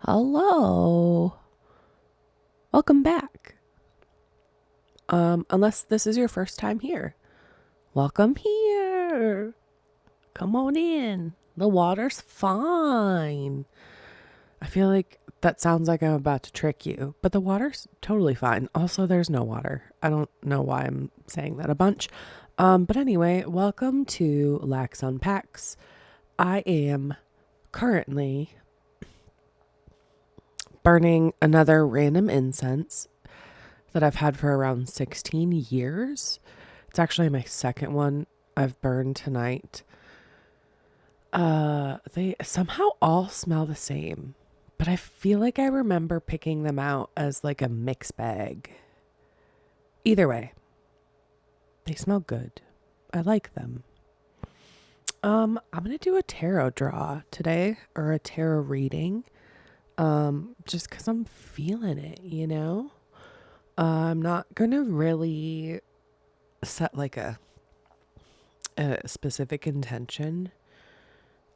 Hello. Welcome back. Unless this is your first time here. Welcome here. Come on in. The water's fine. I feel like that sounds like I'm about to trick you, but the water's totally fine. Also, there's no water. I don't know why I'm saying that a bunch. But anyway, welcome to Lax Unpacks. I am currently burning another random incense that I've had for around 16 years. It's actually my second one I've burned tonight. They somehow all smell the same, but I feel like I remember picking them out as like a mix bag. Either way, they smell good. I like them. I'm gonna do a tarot draw today or a tarot reading. Just because I'm feeling it, you know? I'm not gonna really set like a specific intention.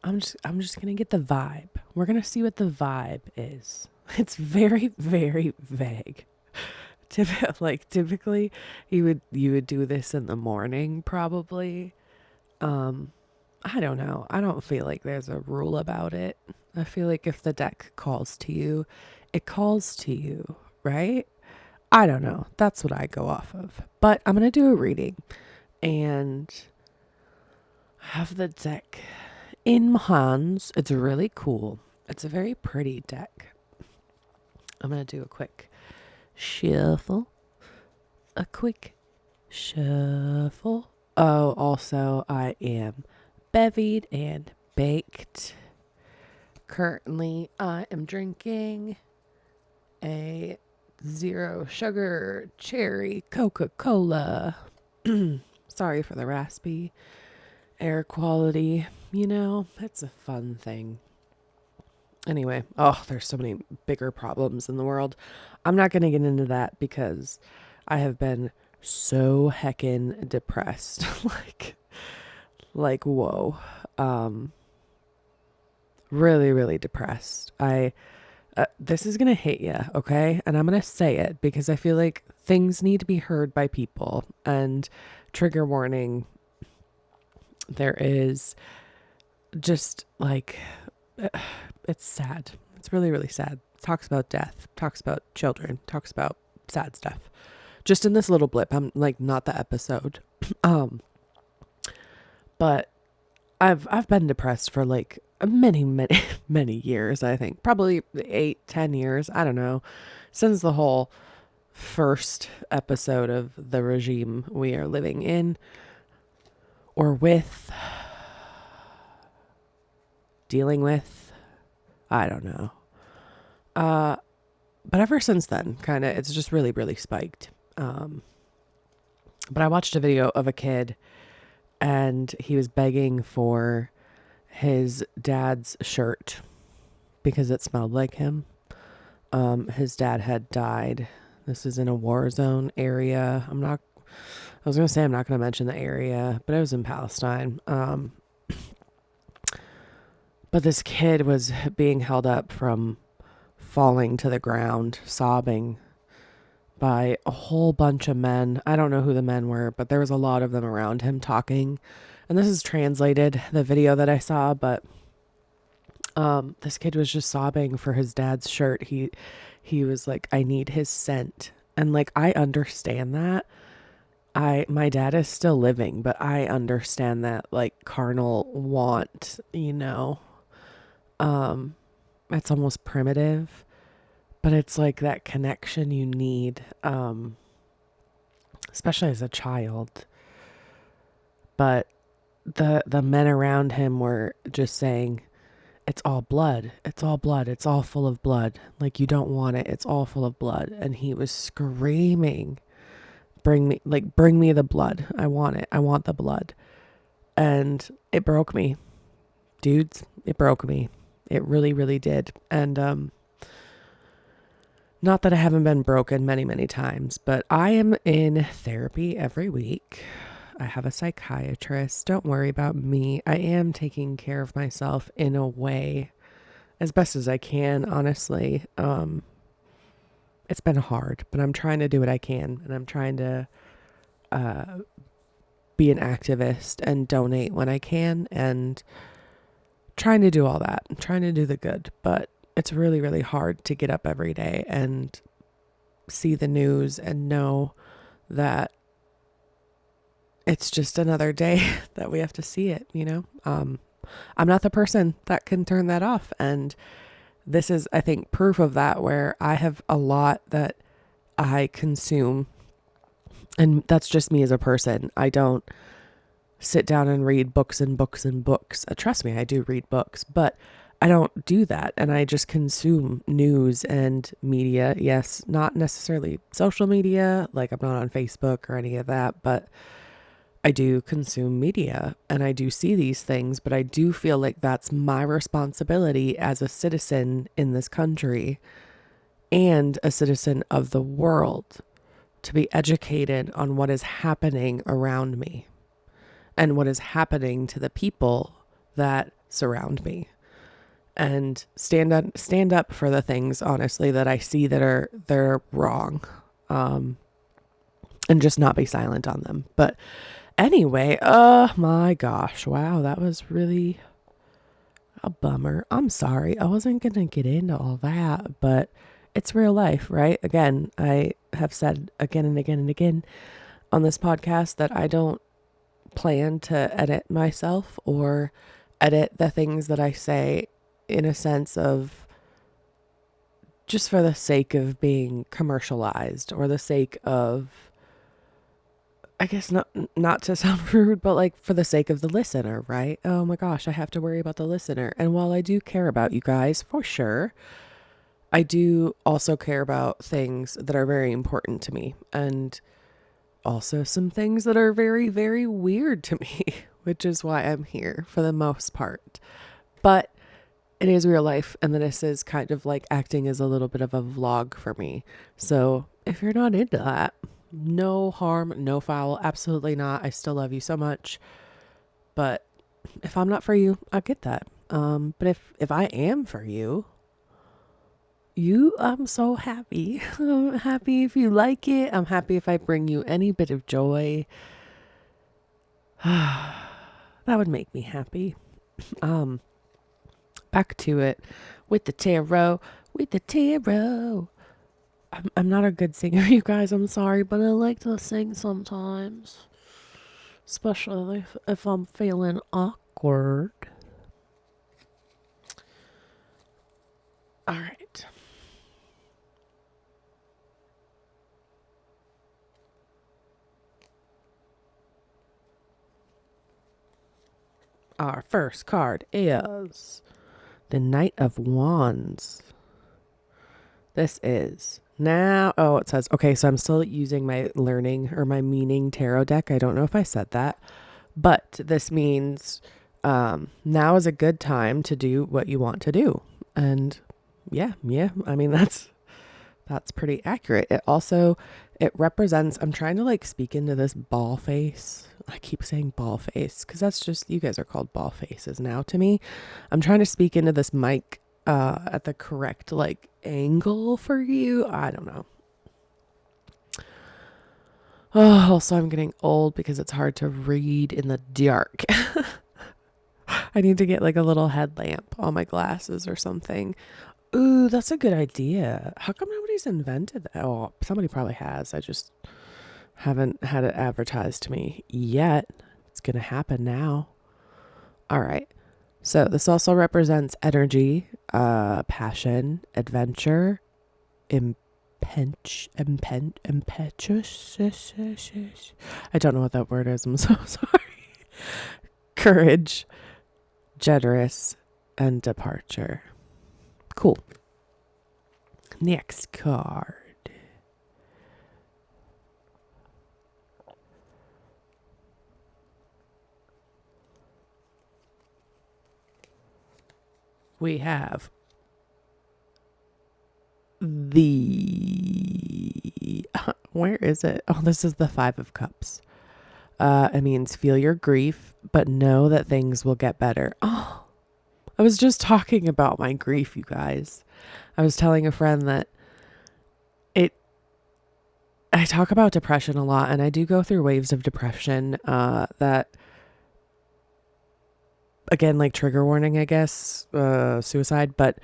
I'm just gonna get the vibe. We're gonna see what the vibe is. It's very, very vague. Typically you would do this in the morning probably. I don't know. I don't feel like there's a rule about it. I feel like if the deck calls to you, it calls to you, right? I don't know. That's what I go off of. But I'm gonna do a reading and have the deck in my hands. It's really cool. It's a very pretty deck. I'm going to do a quick shuffle. A quick shuffle. Oh, also, I am bevied and baked. Currently, I am drinking a zero sugar cherry Coca-Cola. Sorry for the raspy air quality. You know, it's a fun thing. Anyway, there's so many bigger problems in the world. I'm not going to get into that because I have been so heckin' depressed. Whoa. Really, really depressed. This is going to hit you, okay? And I'm going to say it because I feel like things need to be heard by people. And trigger warning, there is just it's sad. It's really, really sad. Talks about death, talks about children, talks about sad stuff. Just in this little blip. I'm like not the episode. But I've been depressed for like many, many, many years, I think. Probably 8, 10 years. I don't know. Since the whole first episode of the regime we are living in or with, dealing with, I don't know. But ever since then, kind of, it's just really, really spiked. But I watched a video of a kid and he was begging for his dad's shirt because it smelled like him. His dad had died. This is in a war zone area. I was going to say I'm not going to mention the area, but it was in Palestine. But this kid was being held up from falling to the ground, sobbing by a whole bunch of men. I don't know who the men were, but there was a lot of them around him talking. And this is translated, the video that I saw, but this kid was just sobbing for his dad's shirt. He was like, I need his scent. And like, I understand that. My dad is still living, but I understand that like carnal want, you know. It's almost primitive, but it's like that connection you need, especially as a child. But the men around him were just saying, it's all blood. It's all blood. It's all full of blood. Like, you don't want it. It's all full of blood. And he was screaming, bring me the blood. I want it. I want the blood. And it broke me, dudes. It broke me. It really, really did. And, not that I haven't been broken many, many times, but I am in therapy every week. I have a psychiatrist. Don't worry about me. I am taking care of myself in a way. as best as I can, honestly. It's been hard, but I'm trying to do what I can, and I'm trying to uh, be an activist and donate when I can, and trying to do all that. I'm trying to do the good, but it's really, really hard to get up every day and see the news and know that it's just another day that we have to see it, you know? I'm not the person that can turn that off. And this is, I think, proof of that, where I have a lot that I consume. And that's just me as a person. I don't sit down and read books and books and books. Trust me, I do read books, but I don't do that. And I just consume news and media. Yes, not necessarily social media, like I'm not on Facebook or any of that, but I do consume media and I do see these things, but I do feel like that's my responsibility as a citizen in this country and a citizen of the world to be educated on what is happening around me and what is happening to the people that surround me, and stand up for the things, honestly, that I see that they're wrong, and just not be silent on them. But anyway, oh my gosh, wow, that was really a bummer. I'm sorry, I wasn't gonna get into all that, but it's real life, right? Again, I have said again and again and again on this podcast that I don't plan to edit myself or edit the things that I say in a sense of just for the sake of being commercialized, or the sake of, I guess, not to sound rude, but like for the sake of the listener, right? Oh my gosh, I have to worry about the listener. And while I do care about you guys for sure, I do also care about things that are very important to me, and also some things that are very, very weird to me, which is why I'm here for the most part. But it is real life, and this is kind of like acting as a little bit of a vlog for me. So if you're not into that, no harm, no foul, absolutely not. I still love you so much. But if I'm not for you, I get that. But if I am for you, I'm so happy. I'm happy if you like it. I'm happy if I bring you any bit of joy. That would make me happy. Back to it with the tarot. I'm not a good singer, you guys. I'm sorry, but I like to sing sometimes, especially if I'm feeling awkward. All right. Our first card is the Knight of Wands. This is now, oh, it says, okay, so I'm still using my learning or my meaning tarot deck. I don't know if I said that, but this means now is a good time to do what you want to do. And yeah, I mean, that's pretty accurate. It represents, I'm trying to like speak into this ball face. I keep saying ball face because that's just, you guys are called ball faces now to me. I'm trying to speak into this mic at the correct like angle for you. I don't know. Oh, also I'm getting old because it's hard to read in the dark. I need to get like a little headlamp on my glasses or something. Ooh, that's a good idea. How come nobody's invented that? Oh, somebody probably has. I just haven't had it advertised to me yet. It's going to happen now. All right. So this also represents energy, passion, adventure, impetuous. I don't know what that word is. I'm so sorry. Courage, generous, and departure. Cool. Next card. We have where is it? Oh, this is the 5 of Cups. It means feel your grief, but know that things will get better. Oh, I was just talking about my grief, you guys. I was telling a friend that it I talk about depression a lot, and I do go through waves of depression that, again, like trigger warning, I guess, suicide, but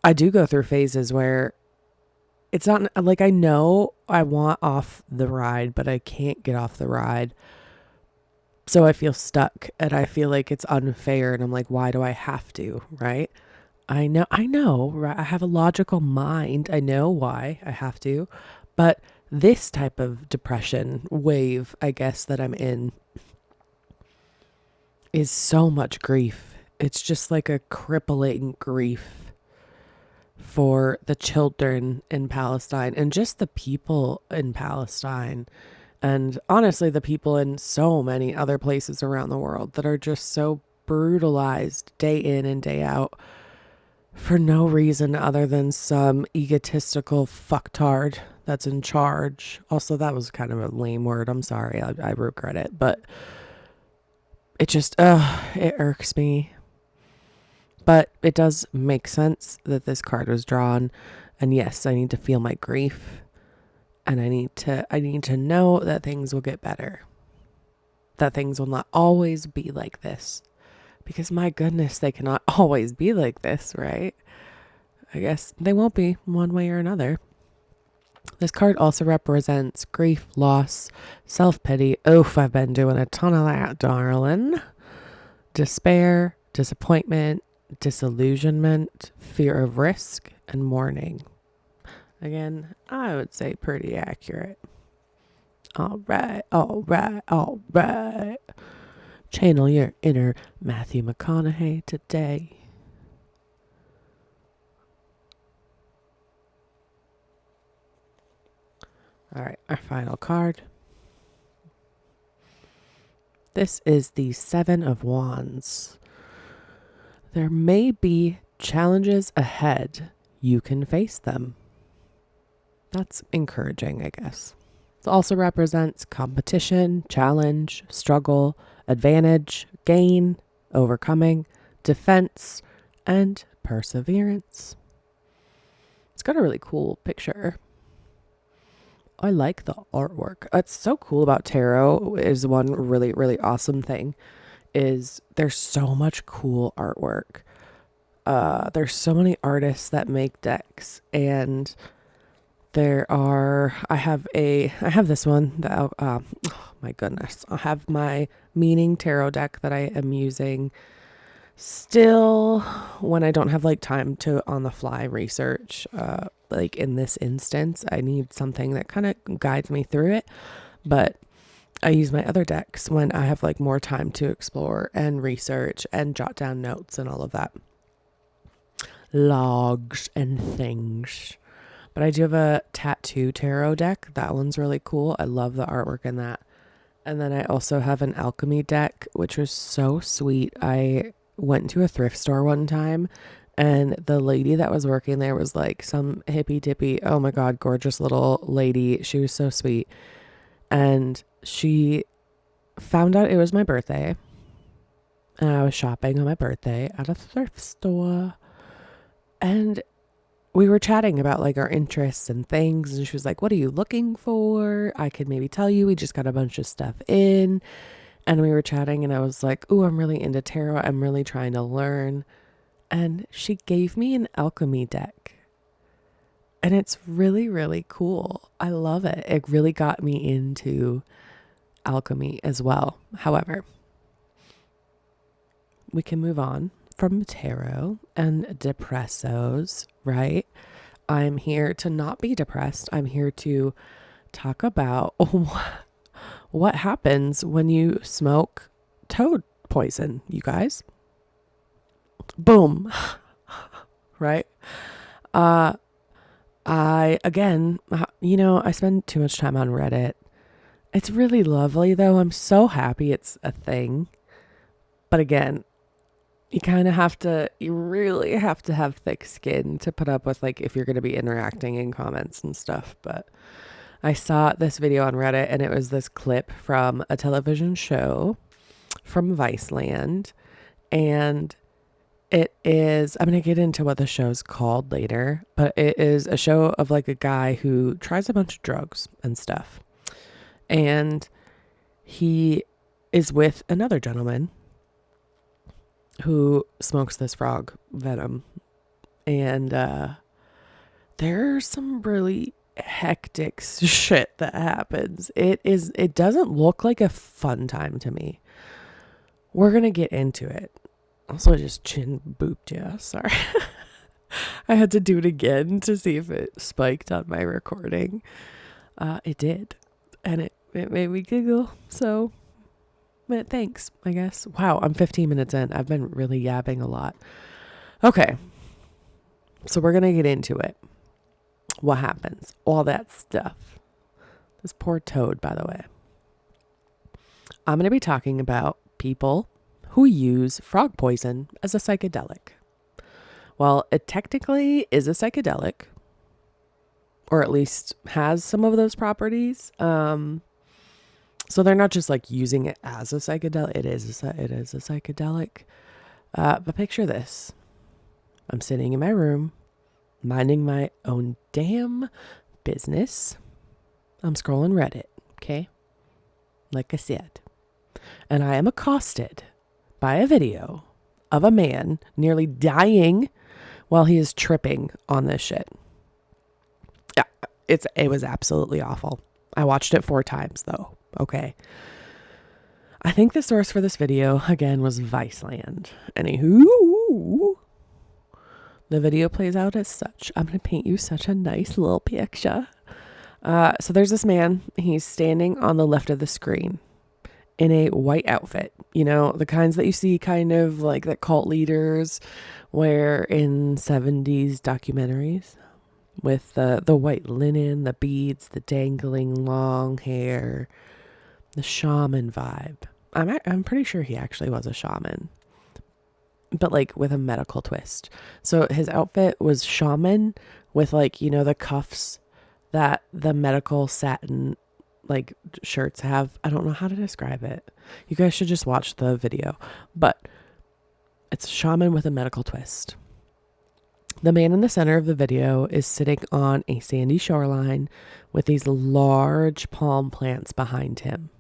I do go through phases where it's not like I know I want off the ride, but I can't get off the ride. So I feel stuck and I feel like it's unfair. And I'm like, why do I have to? Right. I know, right? I have a logical mind. I know why I have to. But this type of depression wave, I guess, that I'm in is so much grief. It's just like a crippling grief for the children in Palestine and just the people in Palestine. And honestly, the people in so many other places around the world that are just so brutalized day in and day out for no reason other than some egotistical fucktard that's in charge. Also, that was kind of a lame word. I'm sorry. I regret it. But it just, it irks me. But it does make sense that this card was drawn. And yes, I need to feel my grief. And I need to know that things will get better. That things will not always be like this. Because my goodness, they cannot always be like this, right? I guess they won't be one way or another. This card also represents grief, loss, self-pity. Oof, I've been doing a ton of that, darling. Despair, disappointment, disillusionment, fear of risk, and mourning. Again, I would say pretty accurate. All right. Channel your inner Matthew McConaughey today. All right, our final card. This is the Seven of Wands. There may be challenges ahead. You can face them. That's encouraging, I guess. It also represents competition, challenge, struggle, advantage, gain, overcoming, defense, and perseverance. It's got a really cool picture. I like the artwork. It's so cool about tarot is one really, really awesome thing is there's so much cool artwork. There's so many artists that make decks, and I have this one that, oh my goodness. I have my Meaning Tarot deck that I am using still when I don't have like time to on the fly research. Like in this instance, I need something that kind of guides me through it. But I use my other decks when I have like more time to explore and research and jot down notes and all of that. Logs and things. But I do have a tattoo tarot deck. That one's really cool. I love the artwork in that. And then I also have an alchemy deck, which was so sweet. I went to a thrift store one time, and the lady that was working there was like some hippy dippy, oh my God, gorgeous little lady. She was so sweet. And she found out it was my birthday. And I was shopping on my birthday at a thrift store. And we were chatting about like our interests and things. And she was like, what are you looking for? I could maybe tell you. We just got a bunch of stuff in. And we were chatting and I was like, oh, I'm really into tarot. I'm really trying to learn. And she gave me an alchemy deck. And it's really, really cool. I love it. It really got me into alchemy as well. However, we can move on from tarot and depressos, right? I'm here to not be depressed. I'm here to talk about what happens when you smoke toad poison, you guys. Boom. Right? I spend too much time on Reddit. It's really lovely though. I'm so happy it's a thing. But again, you really have to have thick skin to put up with, like, if you're going to be interacting in comments and stuff. But I saw this video on Reddit and it was this clip from a television show from Viceland. And It is, I'm going to get into what the show's called later, but it is a show of like a guy who tries a bunch of drugs and stuff. And he is with another gentleman who smokes this frog, Venom. And there's some really hectic shit that happens. It doesn't look like a fun time to me. We're going to get into it. Also, I just chin booped you. Sorry. I had to do it again to see if it spiked on my recording. It did. And it made me giggle. So, thanks, I guess. Wow, I'm 15 minutes in. I've been really yabbing a lot. Okay. So we're going to get into it. What happens? All that stuff. This poor toad, by the way. I'm going to be talking about people who use frog poison as a psychedelic. Well, it technically is a psychedelic, or at least has some of those properties. So they're not just like using it as a psychedelic. It is a psychedelic. But picture this. I'm sitting in my room, minding my own damn business. I'm scrolling Reddit, okay? Like I said. And I am accosted by a video of a man nearly dying while he is tripping on this shit. Yeah, it was absolutely awful. I watched it 4 times though. Okay. I think the source for this video again was Viceland. Anywho, the video plays out as such. I'm going to paint you such a nice little picture. So there's this man. He's standing on the left of the screen in a white outfit, you know, the kinds that you see kind of like that cult leaders wear in 70s documentaries, with the white linen, the beads, the dangling long hair, the shaman vibe. I'm pretty sure he actually was a shaman, but like with a medical twist. So his outfit was shaman with like, you know, the cuffs that the medical satin like shirts have. I don't know how to describe it. You guys should just watch the video, but it's shaman with a medical twist. The man in the center of the video is sitting on a sandy shoreline with these large palm plants behind him.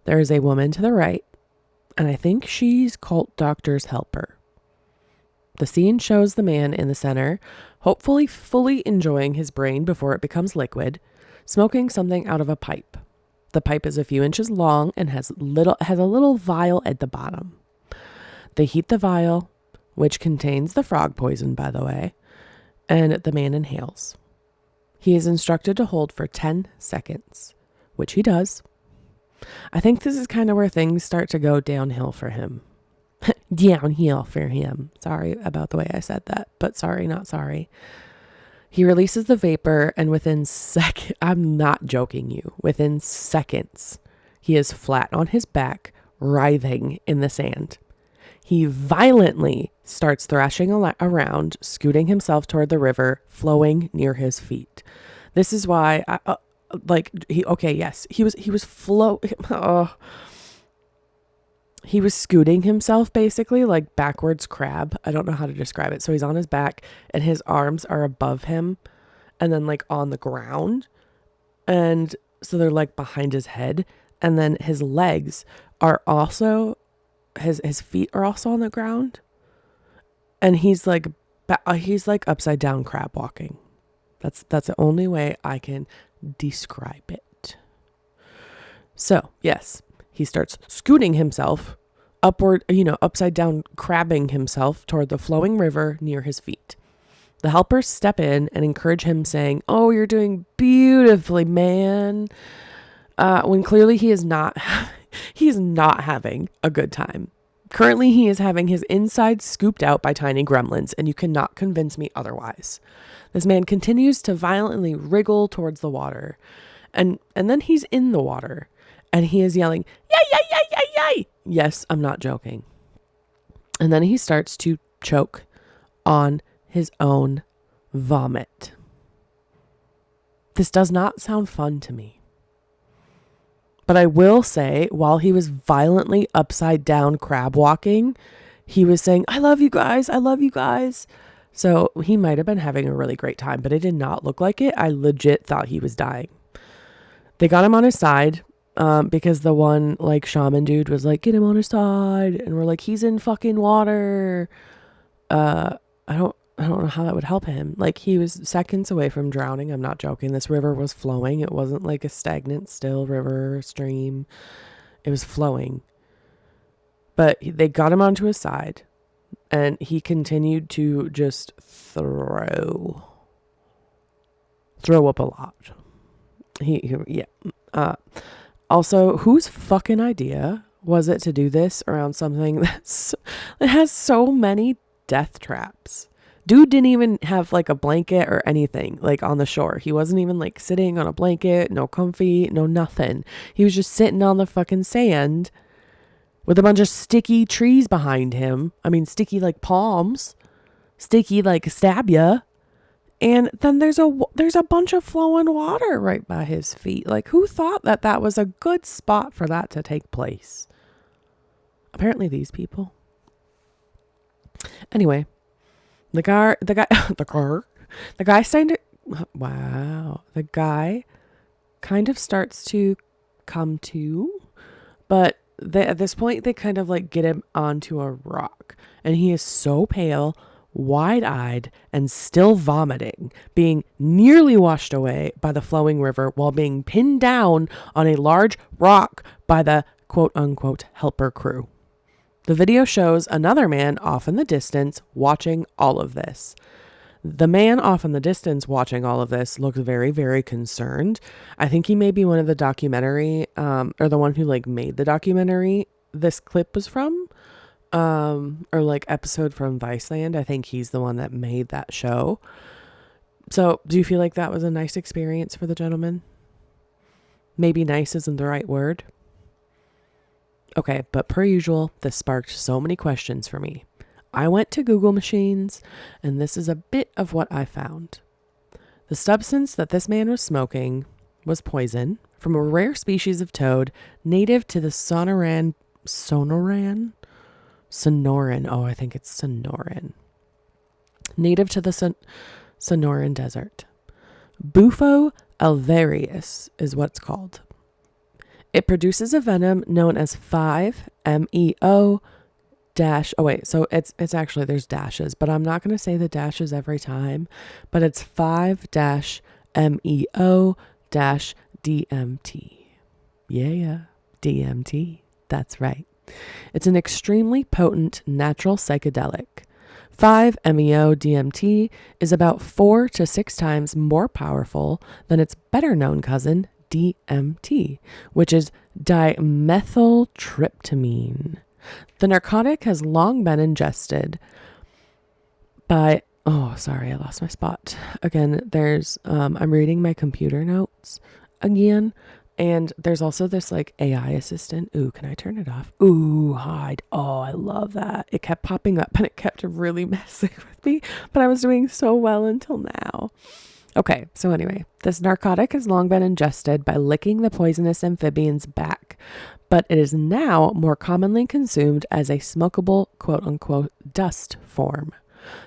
There is a woman to the right, and I think she's cult doctor's helper. The scene shows the man in the center, hopefully fully enjoying his brain before it becomes liquid, smoking something out of a pipe. The pipe is a few inches long and has a little vial at the bottom. They heat the vial, which contains the frog poison, by the way, and the man inhales. He is instructed to hold for 10 seconds, which he does. I think this is kind of where things start to go downhill for him. Downhill for him. Sorry about the way I said that, but sorry, not sorry. He releases the vapor, and within I'm not joking you, within seconds, he is flat on his back, writhing in the sand. He violently starts thrashing around, scooting himself toward the river flowing near his feet. This is why he was scooting himself basically like backwards crab. I don't know how to describe it. So he's on his back and his arms are above him and then like on the ground. And so they're like behind his head, and then his legs are also his feet are also on the ground, and he's like upside down crab walking. That's the only way I can describe it. So yes, he starts scooting himself upward, upside down, crabbing himself toward the flowing river near his feet. The helpers step in and encourage him, saying, "Oh, you're doing beautifully, man." When clearly he is not having a good time. Currently, he is having his insides scooped out by tiny gremlins, and you cannot convince me otherwise. This man continues to violently wriggle towards the water, and then he's in the water, and he is yelling, "Yay, yay, yay, yay, yay!" Yes, I'm not joking. And then he starts to choke on his own vomit. This does not sound fun to me. But I will say, while he was violently upside down crab walking, he was saying, I love you guys. I love you guys. So he might have been having a really great time, but it did not look like it. I legit thought he was dying. They got him on his side because the one like shaman dude was like, get him on his side. And we're like, he's in fucking water. I don't know how that would help him. Like, he was seconds away from drowning. I'm not joking. This river was flowing. It wasn't like a stagnant, still river, stream. It was flowing. But they got him onto his side, and he continued to just throw up a lot. Also, whose fucking idea was it to do this around something that has so many death traps? Dude didn't even have like a blanket or anything like on the shore. He wasn't even like sitting on a blanket, no comfy, no nothing. He was just sitting on the fucking sand with a bunch of sticky trees behind him. I mean, sticky like palms, sticky like stab ya. And then there's a bunch of flowing water right by his feet. Like, who thought that that was a good spot for that to take place? Apparently these people. Anyway, the guy kind of starts to come to, but at this point they kind of like get him onto a rock, and he is so pale, wide-eyed, and still vomiting, being nearly washed away by the flowing river while being pinned down on a large rock by the quote-unquote helper crew. The video shows another man off in the distance watching all of this. The man off in the distance watching all of this looks very, very concerned. I think he may be one of the documentary, or the one who like made the documentary this clip was from. Or like episode from Viceland. I think he's the one that made that show. So do you feel like that was a nice experience for the gentleman? Maybe nice isn't the right word. Okay, but per usual, this sparked so many questions for me. I went to Google machines, and this is a bit of what I found. The substance that this man was smoking was poison from a rare species of toad native to the Sonoran. Oh, I think it's Sonoran. Native to the Sonoran Desert. Bufo alvarius is what's called. It produces a venom known as 5-MeO dash. Oh wait, so it's actually, there's dashes, but I'm not going to say the dashes every time, but it's 5-MeO-DMT. Yeah, DMT. That's right. It's an extremely potent natural psychedelic. 5-MeO-DMT is about 4 to 6 times more powerful than its better known cousin, DMT, which is dimethyltryptamine. The narcotic has long been ingested by, I lost my spot. Again, there's, I'm reading my computer notes again. And there's also this like AI assistant. Ooh, can I turn it off? Ooh, hide. Oh, I love that. It kept popping up and it kept really messing with me, but I was doing so well until now. Okay, so anyway, this narcotic has long been ingested by licking the poisonous amphibian's back, but it is now more commonly consumed as a smokable, quote-unquote, dust form.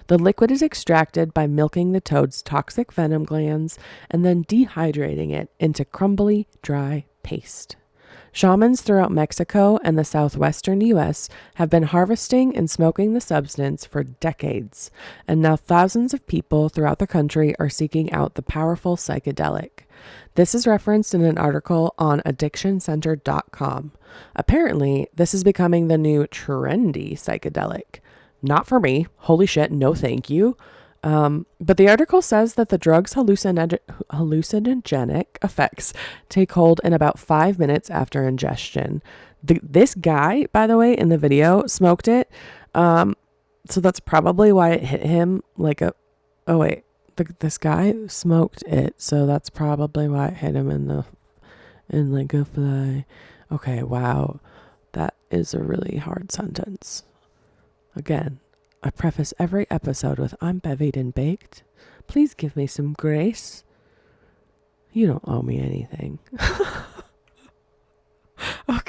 The liquid is extracted by milking the toad's toxic venom glands and then dehydrating it into crumbly, dry paste. Shamans throughout Mexico and the southwestern U.S. have been harvesting and smoking the substance for decades, and now thousands of people throughout the country are seeking out the powerful psychedelic. This is referenced in an article on addictioncenter.com. Apparently, this is becoming the new trendy psychedelic. Not for me. Holy shit, no thank you. But the article says that the drug's hallucinogenic effects take hold in about 5 minutes after ingestion. This guy, by the way, in the video smoked it. So that's probably why it hit him like a... Oh, wait. This guy smoked it. So that's probably why it hit him in like a fly. Okay, wow. That is a really hard sentence. Again, I preface every episode with, I'm bevied and baked. Please give me some grace. You don't owe me anything.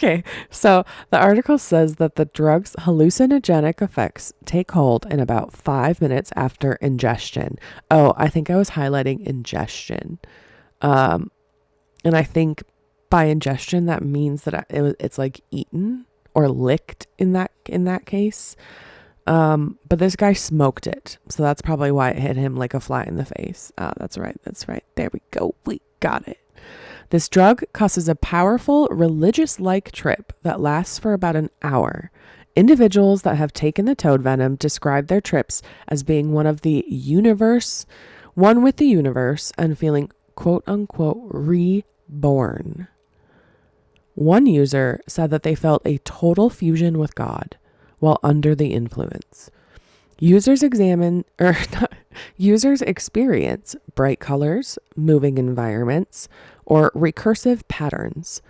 Okay, so the article says that the drug's hallucinogenic effects take hold in about 5 minutes after ingestion. Oh, I think I was highlighting ingestion. Um, and I think by ingestion that means that it's like eaten or licked in that case. But this guy smoked it, so that's probably why it hit him like a fly in the face. That's right. There we go. We got it. This drug causes a powerful religious-like trip that lasts for about an hour. Individuals that have taken the toad venom describe their trips as being one with the universe, and feeling quote unquote reborn. One user said that they felt a total fusion with God while under the influence. Users experience bright colors, moving environments, or recursive patterns.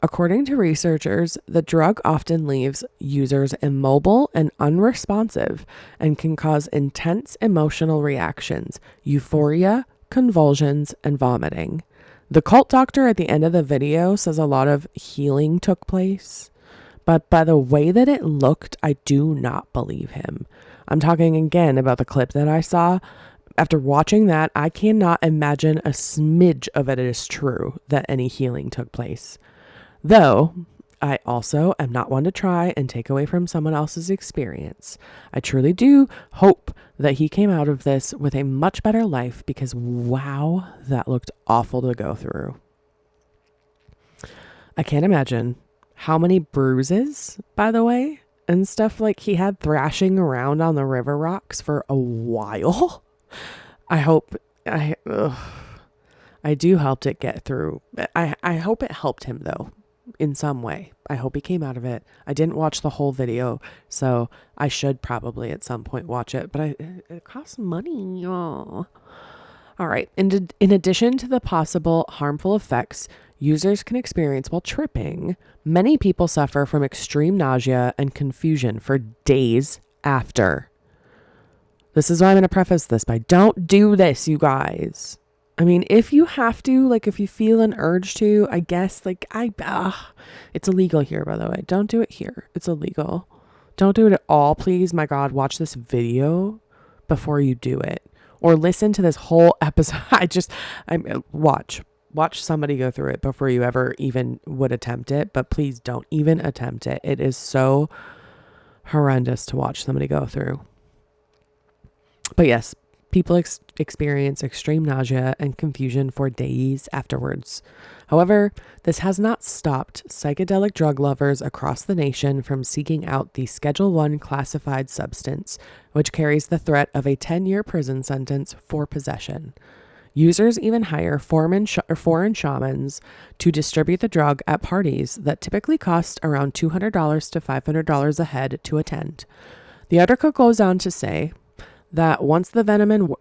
According to researchers, the drug often leaves users immobile and unresponsive and can cause intense emotional reactions, euphoria, convulsions, and vomiting. The cult doctor at the end of the video says a lot of healing took place, but by the way that it looked, I do not believe him. I'm talking again about the clip that I saw. After watching that, I cannot imagine a smidge of it is true that any healing took place. Though, I also am not one to try and take away from someone else's experience. I truly do hope that he came out of this with a much better life because, wow, that looked awful to go through. I can't imagine how many bruises, by the way, and stuff like he had thrashing around on the river rocks for a while. I do helped it get through. I hope it helped him though in some way. I hope he came out of it. I didn't watch the whole video, so I should probably at some point watch it, but it costs money. Oh. All right. In addition to the possible harmful effects users can experience while tripping, many people suffer from extreme nausea and confusion for days after. This is why I'm going to preface this by don't do this, you guys. I mean, if you have to, like if you feel an urge to, I guess it's illegal here, by the way. Don't do it here. It's illegal. Don't do it at all, please. My God, watch this video before you do it. Or listen to this whole episode. Watch somebody go through it before you ever even would attempt it. But please don't even attempt it. It is so horrendous to watch somebody go through. But yes, people experience extreme nausea and confusion for days afterwards. However, this has not stopped psychedelic drug lovers across the nation from seeking out the Schedule I classified substance, which carries the threat of a 10-year prison sentence for possession. Users even hire foreign shamans to distribute the drug at parties that typically cost around $200 to $500 a head to attend. The article goes on to say that once the venom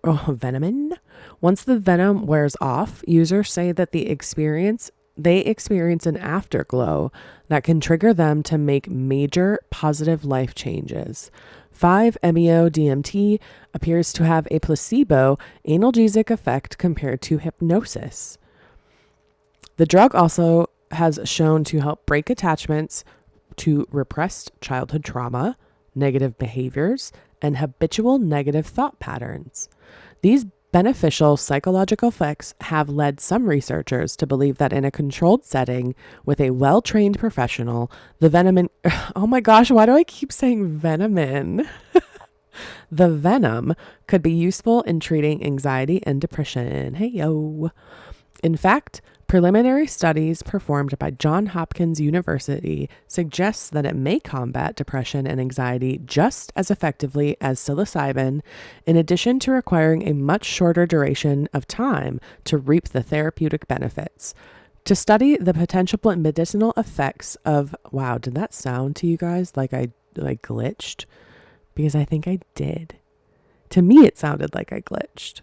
wears off, users say that they experience an afterglow that can trigger them to make major positive life changes. 5-MeO-DMT appears to have a placebo analgesic effect compared to hypnosis. The drug also has shown to help break attachments to repressed childhood trauma, negative behaviors, and habitual negative thought patterns. These beneficial psychological effects have led some researchers to believe that in a controlled setting with a well-trained professional, the venom oh my gosh, why do I keep saying venomin? The venom could be useful in treating anxiety and depression. Hey yo. In fact, preliminary studies performed by Johns Hopkins University suggests that it may combat depression and anxiety just as effectively as psilocybin, in addition to requiring a much shorter duration of time to reap the therapeutic benefits. To study the potential medicinal effects of, wow, did that sound to you guys like I glitched? Because I think I did. To me, it sounded like I glitched.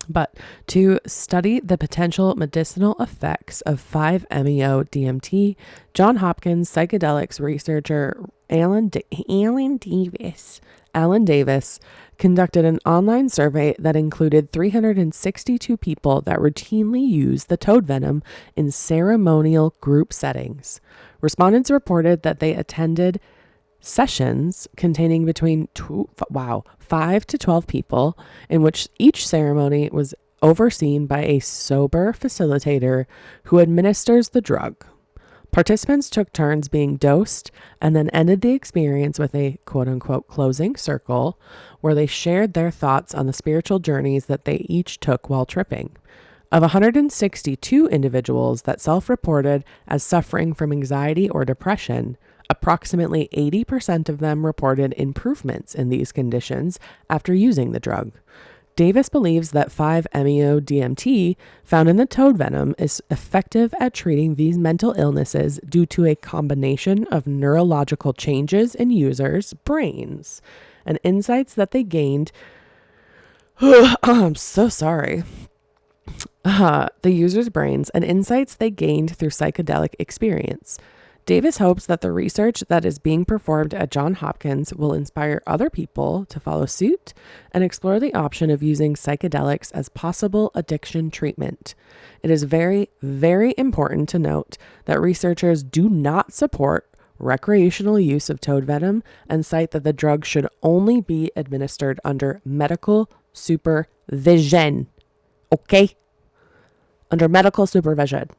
But to study the potential medicinal effects of 5-MeO-DMT, Johns Hopkins psychedelics researcher Alan Davis conducted an online survey that included 362 people that routinely use the toad venom in ceremonial group settings. Respondents reported that they attended sessions containing between 5 to 12 people, in which each ceremony was overseen by a sober facilitator who administers the drug. Participants took turns being dosed and then ended the experience with a quote-unquote closing circle where they shared their thoughts on the spiritual journeys that they each took while tripping. Of 162 individuals that self-reported as suffering from anxiety or depression, approximately 80% of them reported improvements in these conditions after using the drug. Davis believes that 5-MeO-DMT found in the toad venom is effective at treating these mental illnesses due to a combination of neurological changes in users' brains and insights that they gained. I'm so sorry. The users' brains and insights they gained through psychedelic experience. Davis hopes that the research that is being performed at Johns Hopkins will inspire other people to follow suit and explore the option of using psychedelics as possible addiction treatment. It is very, very important to note that researchers do not support recreational use of toad venom and cite that the drug should only be administered under medical supervision. Okay? Under medical supervision.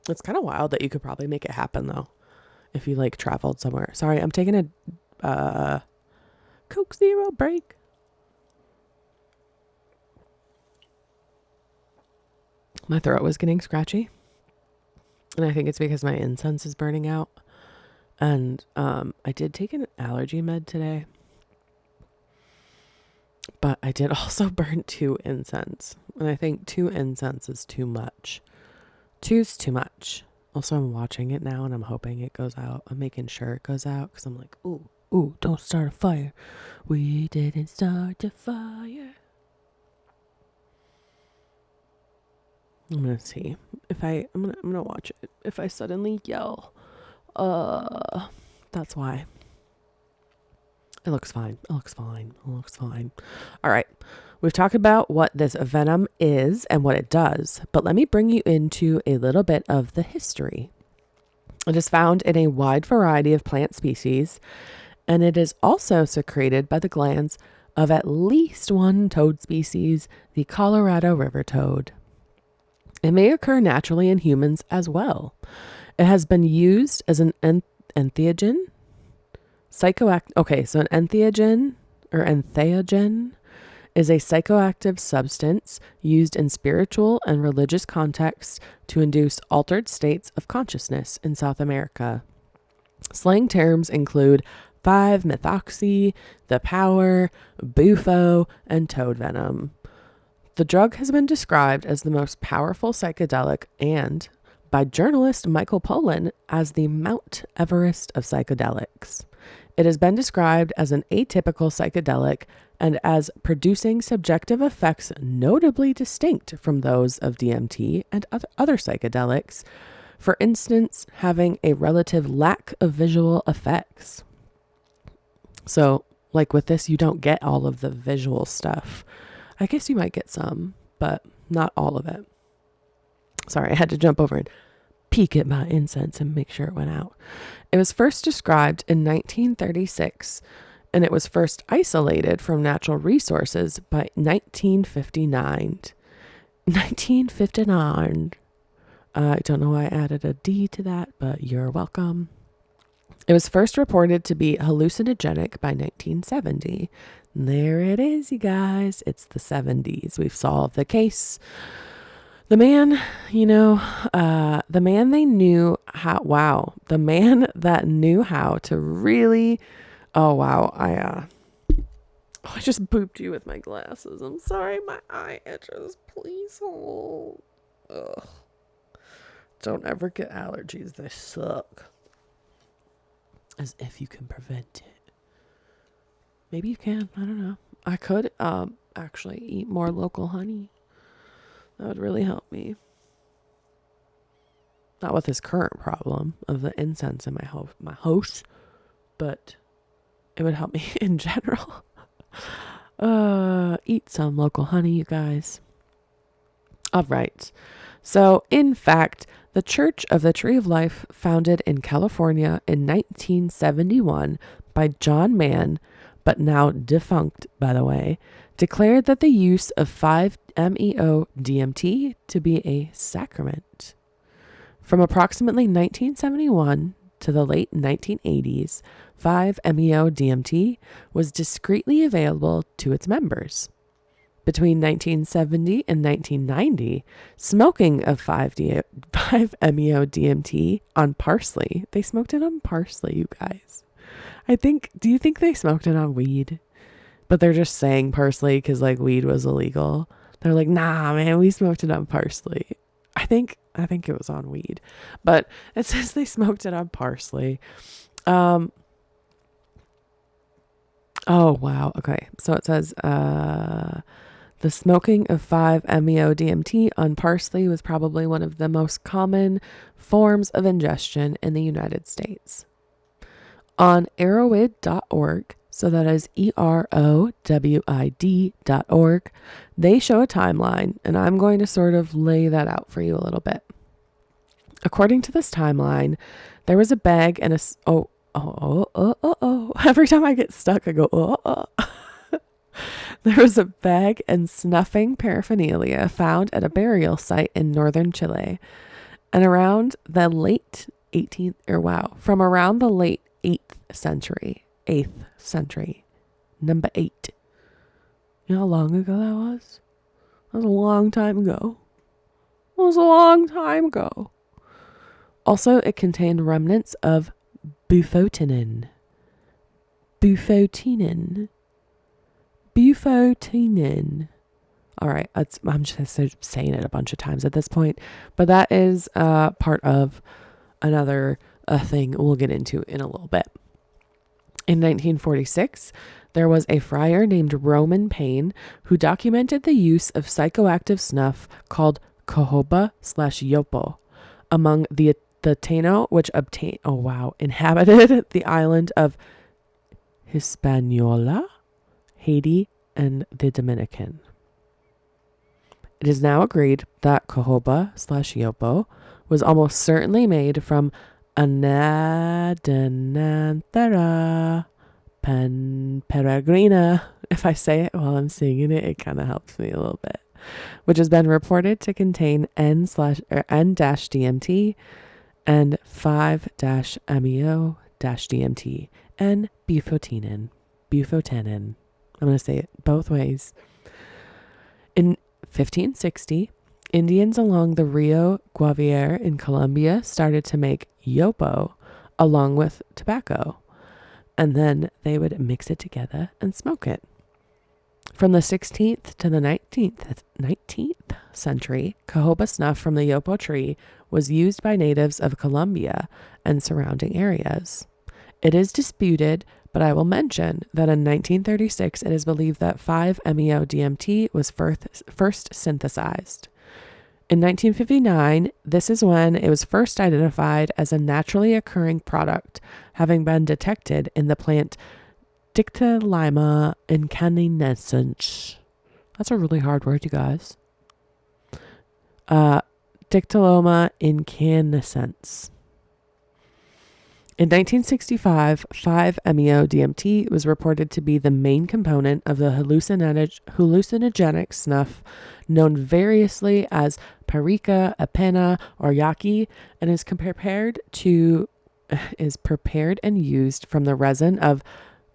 It's kind of wild that you could probably make it happen, though, if you, like, traveled somewhere. Sorry, I'm taking a Coke Zero break. My throat was getting scratchy, and I think it's because my incense is burning out. And I did take an allergy med today, but I did also burn 2 incense, and I think 2 incense is too much. 2's too much. Also, I'm watching it now and I'm hoping it goes out. I'm making sure it goes out because I'm like, ooh, don't start a fire. We didn't start a fire. I'm gonna see if I'm gonna watch it. If I suddenly yell, that's why. It looks fine. All right. We've talked about what this venom is and what it does, but let me bring you into a little bit of the history. It is found in a wide variety of plant species, and it is also secreted by the glands of at least one toad species, the Colorado river toad. It may occur naturally in humans as well. It has been used as an entheogen. So an entheogen or entheogen is a psychoactive substance used in spiritual and religious contexts to induce altered states of consciousness in South America. Slang terms include 5-methoxy, the power, bufo, and toad venom. The drug has been described as the most powerful psychedelic and, by journalist Michael Pollan, as the Mount Everest of psychedelics. It has been described as an atypical psychedelic and as producing subjective effects notably distinct from those of DMT and other psychedelics, for instance, having a relative lack of visual effects. So, like with this, you don't get all of the visual stuff. I guess you might get some, but not all of it. Sorry, I had to jump over and peek at my incense and make sure it went out. It was first described in 1936, and it was first isolated from natural resources by 1959. 1959. I don't know why I added a D to that, but you're welcome. It was first reported to be hallucinogenic by 1970. There it is, you guys. It's the 70s. We've solved the case. The man, the man that knew how to really, I just booped you with my glasses. I'm sorry, my eye itches. Please hold. Ugh. Don't ever get allergies. They suck. As if you can prevent it. Maybe you can. I don't know. I could actually eat more local honey. That would really help me. Not with this current problem of the incense in my house, but it would help me in general. Eat some local honey, you guys. All right. So, in fact, the Church of the Tree of Life, founded in California in 1971 by John Mann, but now defunct, by the way, declared that the use of 5-MeO-DMT to be a sacrament. From approximately 1971 to the late 1980s, 5-MeO-DMT was discreetly available to its members. Between 1970 and 1990, smoking of 5-MeO-DMT on parsley. They smoked it on parsley, you guys. Do you think they smoked it on weed? But they're just saying parsley because like weed was illegal. They're like, nah, man, we smoked it on parsley. I think it was on weed, but it says they smoked it on parsley. Oh, wow. Okay. So it says, the smoking of 5-MeO-DMT on parsley was probably one of the most common forms of ingestion in the United States. On erowid.org, so that is EROWID.org, they show a timeline, and I'm going to sort of lay that out for you a little bit. According to this timeline, there was a bag and every time I get stuck, I go, There was a bag and snuffing paraphernalia found at a burial site in northern Chile. And from around the late 8th century, number 8. You know how long ago that was? That was a long time ago. Also, it contained remnants of bufotenin. All right, I'm just saying it a bunch of times at this point, but that is part of another thing we'll get into in a little bit. In 1946, there was a friar named Roman Payne who documented the use of psychoactive snuff called Kbyeeee/yopo among the Taino, which inhabited the island of Hispaniola, Haiti, and the Dominican. It is now agreed that Kbyeeee/yopo was almost certainly made from Anadenanthera peregrina. If I say it while I'm singing it, it kind of helps me a little bit. Which has been reported to contain N-DMT and 5-MeO-DMT and bufotenin. I'm going to say it both ways. In 1560, Indians along the Rio Kbyeeee in Colombia started to make yopo along with tobacco, and then they would mix it together and smoke it. From the 16th to the 19th century, cahoba snuff from the yopo tree was used by natives of Colombia and surrounding areas. It is disputed, but I will mention that in 1936, it is believed that 5-MeO-DMT was first synthesized. In 1959, this is when it was first identified as a naturally occurring product, having been detected in the plant Dictylima incanescens. That's a really hard word, you guys. Dictyloma incanescens. In 1965, 5-MeO-DMT was reported to be the main component of the hallucinogenic snuff known variously as perica, apena, or yaqui, and is prepared and used from the resin of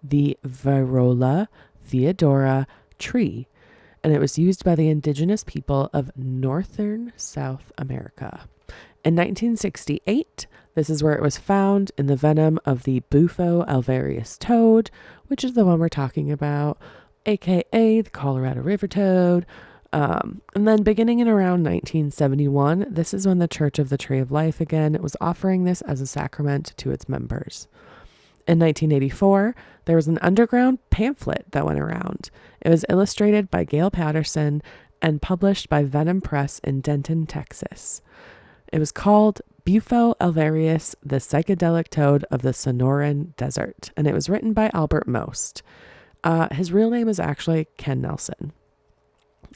the Virola theodora tree, and it was used by the indigenous people of northern South America. In 1968, this is where it was found in the venom of the Bufo alvarius toad, which is the one we're talking about, aka the Colorado River toad. And then beginning in around 1971, this is when the Church of the Tree of Life again was offering this as a sacrament to its members. In 1984, there was an underground pamphlet that went around. It was illustrated by Gail Patterson and published by Venom Press in Denton, Texas. It was called Bufo alvarius, the Psychedelic Toad of the Sonoran Desert, and it was written by Albert Most. His real name is actually Ken Nelson.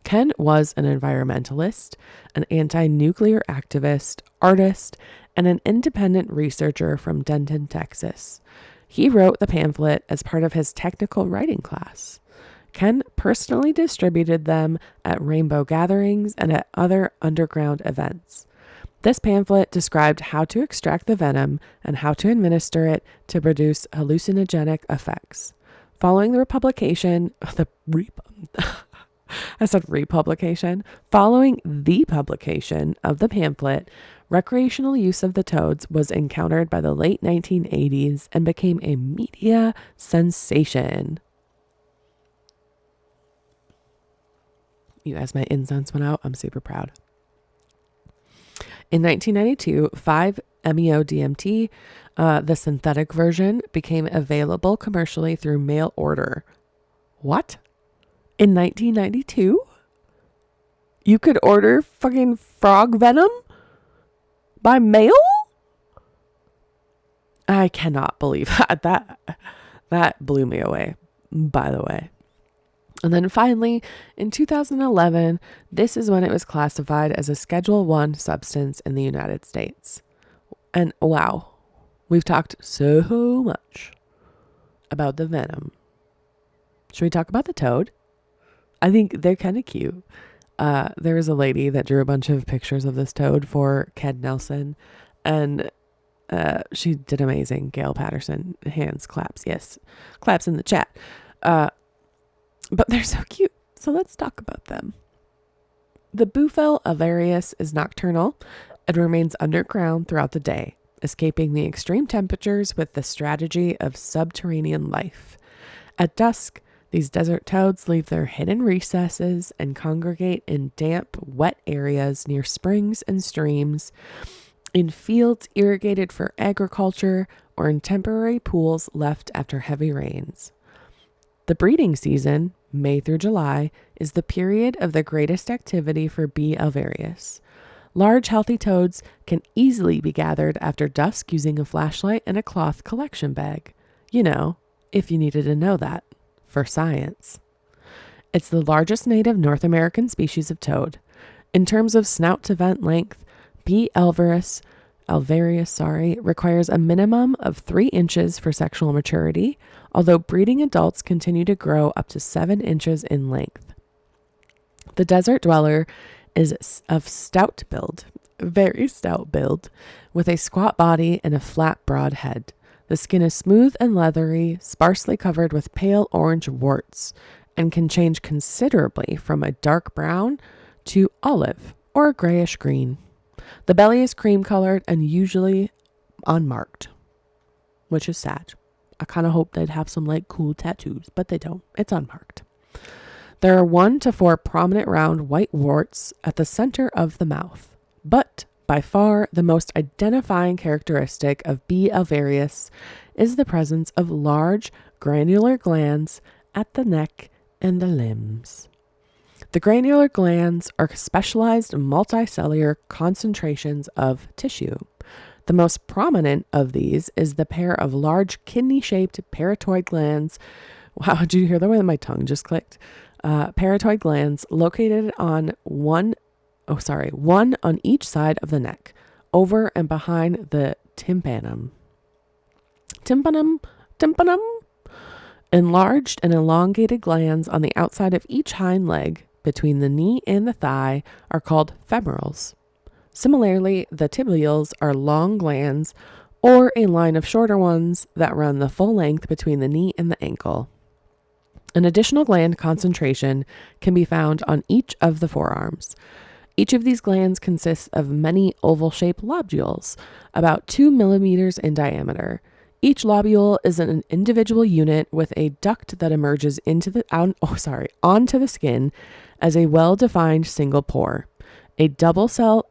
Ken was an environmentalist, an anti-nuclear activist, artist, and an independent researcher from Denton, Texas. He wrote the pamphlet as part of his technical writing class. Ken personally distributed them at rainbow gatherings and at other underground events. This pamphlet described how to extract the venom and how to administer it to produce hallucinogenic effects. Following the publication, Following the publication of the pamphlet, recreational use of the toads was encountered by the late 1980s and became a media sensation. You guys, my incense went out. I'm super proud. In 1992, 5-MeO-DMT, the synthetic version, became available commercially through mail order. What? In 1992? You could order fucking frog venom by mail? I cannot believe that. That blew me away, by the way. And then finally, in 2011, this is when it was classified as a Schedule I substance in the United States. And wow, we've talked so much about the venom. Should we talk about the toad? I think they're kind of cute. There was a lady that drew a bunch of pictures of this toad for Ken Nelson, and she did amazing. Gail Patterson, hands, claps, yes, claps in the chat. But they're so cute, so let's talk about them. The Bufo alvarius is nocturnal and remains underground throughout the day, escaping the extreme temperatures with the strategy of subterranean life. At dusk, these desert toads leave their hidden recesses and congregate in damp, wet areas near springs and streams, in fields irrigated for agriculture, or in temporary pools left after heavy rains. The breeding season, May through July, is the period of the greatest activity for B. alvarius. Large, healthy toads can easily be gathered after dusk using a flashlight and a cloth collection bag. You know, if you needed to know that. For science. It's the largest native North American species of toad. In terms of snout to vent length, B. alvarius requires a minimum of 3 inches for sexual maturity, although breeding adults continue to grow up to 7 inches in length. The desert dweller is of stout build, very stout build, with a squat body and a flat, broad head. The skin is smooth and leathery, sparsely covered with pale orange warts, and can change considerably from a dark brown to olive or a grayish green. The belly is cream colored and usually unmarked, which is sad. I kind of hope they'd have some like cool tattoos, but they don't. It's unmarked. There are 1 to 4 prominent round white warts at the center of the mouth, but by far the most identifying characteristic of B. alvarius is the presence of large granular glands at the neck and the limbs. The granular glands are specialized multicellular concentrations of tissue. The most prominent of these is the pair of large kidney-shaped parotoid glands. Wow, did you hear the way that my tongue just clicked? Parotoid glands located on one on each side of the neck, over and behind the tympanum. Enlarged and elongated glands on the outside of each hind leg, between the knee and the thigh, are called femorals. Similarly, the tibials are long glands, or a line of shorter ones that run the full length between the knee and the ankle. An additional gland concentration can be found on each of the forearms. Each of these glands consists of many oval-shaped lobules, about 2 millimeters in diameter. Each lobule is an individual unit with a duct that emerges onto the skin as a well-defined single pore. A double cell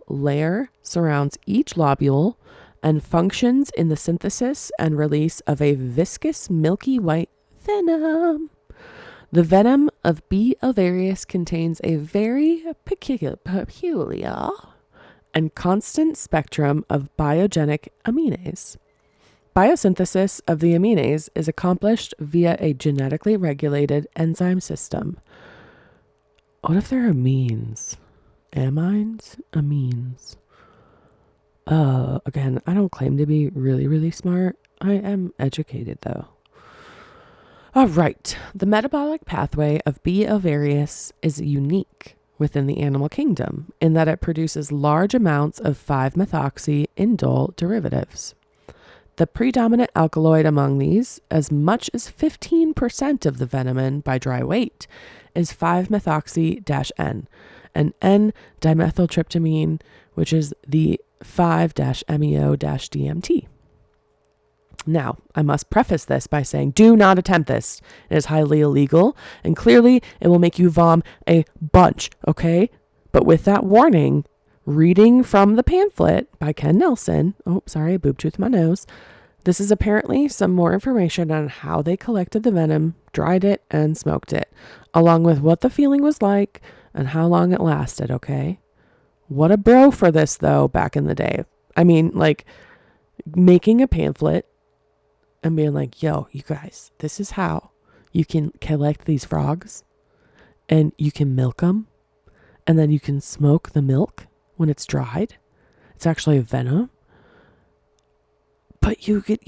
layer surrounds each lobule and functions in the synthesis and release of a viscous milky white venom. The venom of B. alvarius contains a very peculiar and constant spectrum of biogenic amines. Biosynthesis of the aminase is accomplished via a genetically regulated enzyme system. What if they're amines? Amines? Amines. Again, I don't claim to be really, really smart. I am educated, though. All right. The metabolic pathway of B. alvarius is unique within the animal kingdom in that it produces large amounts of 5-methoxy-indole derivatives. The predominant alkaloid among these, as much as 15% of the venom by dry weight, is 5-methoxy-N, and N-dimethyltryptamine, which is the 5-MeO-DMT. Now, I must preface this by saying, do not attempt this. It is highly illegal, and clearly it will make you vom a bunch, okay? But with that warning, reading from the pamphlet by Ken Nelson, oh, sorry, I boob-toothed my nose. This is apparently some more information on how they collected the venom, dried it, and smoked it, along with what the feeling was like and how long it lasted, okay? What a bro for this, though, back in the day. I mean, like, making a pamphlet and being like, yo, you guys, this is how you can collect these frogs, and you can milk them, and then you can smoke the milk when it's dried. It's actually a venom. But you get